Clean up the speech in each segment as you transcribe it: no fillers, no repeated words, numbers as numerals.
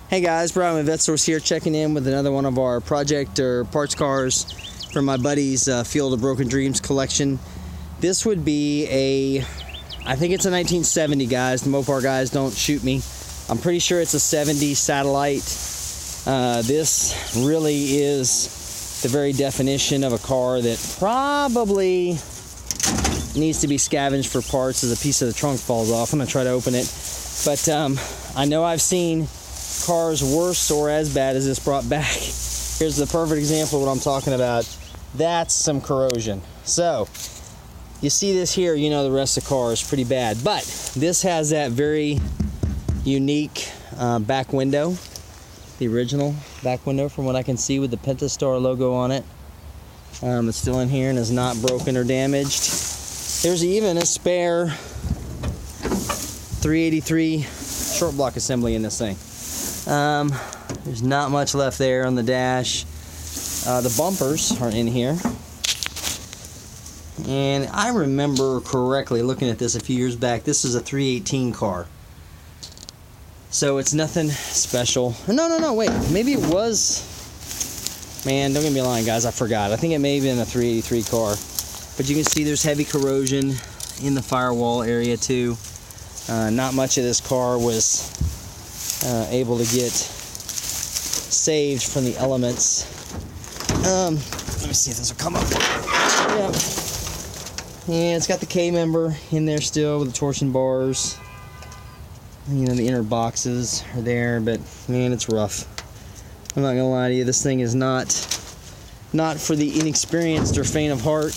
Hey guys, Brian with VetteSource here, checking in with another one of our project or parts cars from my buddy's Field of Broken Dreams collection. This would be I think it's a 1970, guys. The Mopar guys, don't shoot me. I'm pretty sure it's a 70 Satellite. This really is the very definition of a car that probably needs to be scavenged for parts as a piece of the trunk falls off. I'm gonna try to open it. But I know I've seen cars worse or as bad as this brought back. Here's the perfect example of what I'm talking about. That's some corrosion. So you see this here, you know the rest of the car is pretty bad, but this has that very unique back window, the original back window from what I can see with the Pentastar logo on it. It's still in here and is not broken or damaged. There's even a spare 383 short block assembly in this thing. There's not much left there on the dash. The bumpers are in here. And I remember correctly looking at this a few years back. This is a 318 car. So it's nothing special. No, wait. Maybe it was... Man, don't get me lying, guys. I forgot. I think it may have been a 383 car. But you can see there's heavy corrosion in the firewall area too. Not much of this car was able to get saved from the elements. Let me see if this will come up. Yep. Yeah, it's got the K member in there still with the torsion bars. You know, the inner boxes are there, but man, it's rough. I'm not gonna lie to you, this thing is not for the inexperienced or faint of heart.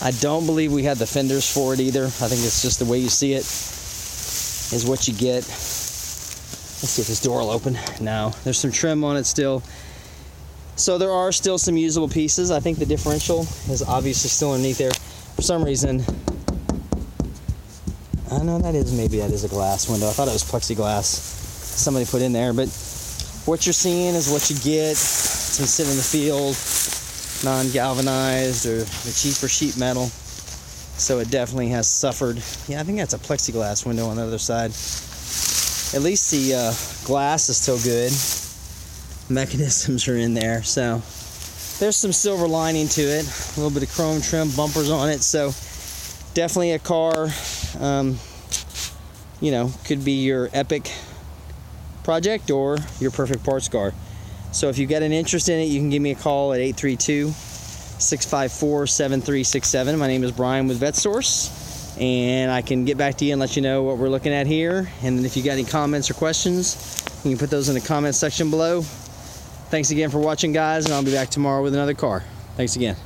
I don't believe we had the fenders for it either. I think it's just the way you see it is what you get. Let's see if this door will open. No, there's some trim on it still. So there are still some usable pieces. I think the differential is obviously still underneath there. For some reason, I know that is a glass window. I thought it was plexiglass somebody put in there, but what you're seeing is what you get. It's been sitting in the field, non-galvanized or the cheaper sheet metal. So it definitely has suffered. Yeah, I think that's a plexiglass window on the other side. At least the glass is still good. Mechanisms are in there, so there's some silver lining to it. A little bit of chrome trim, bumpers on it. So definitely a car, you know, could be your epic project or your perfect parts car. So if you've got an interest in it, you can give me a call at 832-654-7367. My name is Brian with VetteSource. And I can get back to you and let you know what we're looking at here. And if you got any comments or questions, you can put those in the comments section below. Thanks again for watching, guys, and I'll be back tomorrow with another car. Thanks again.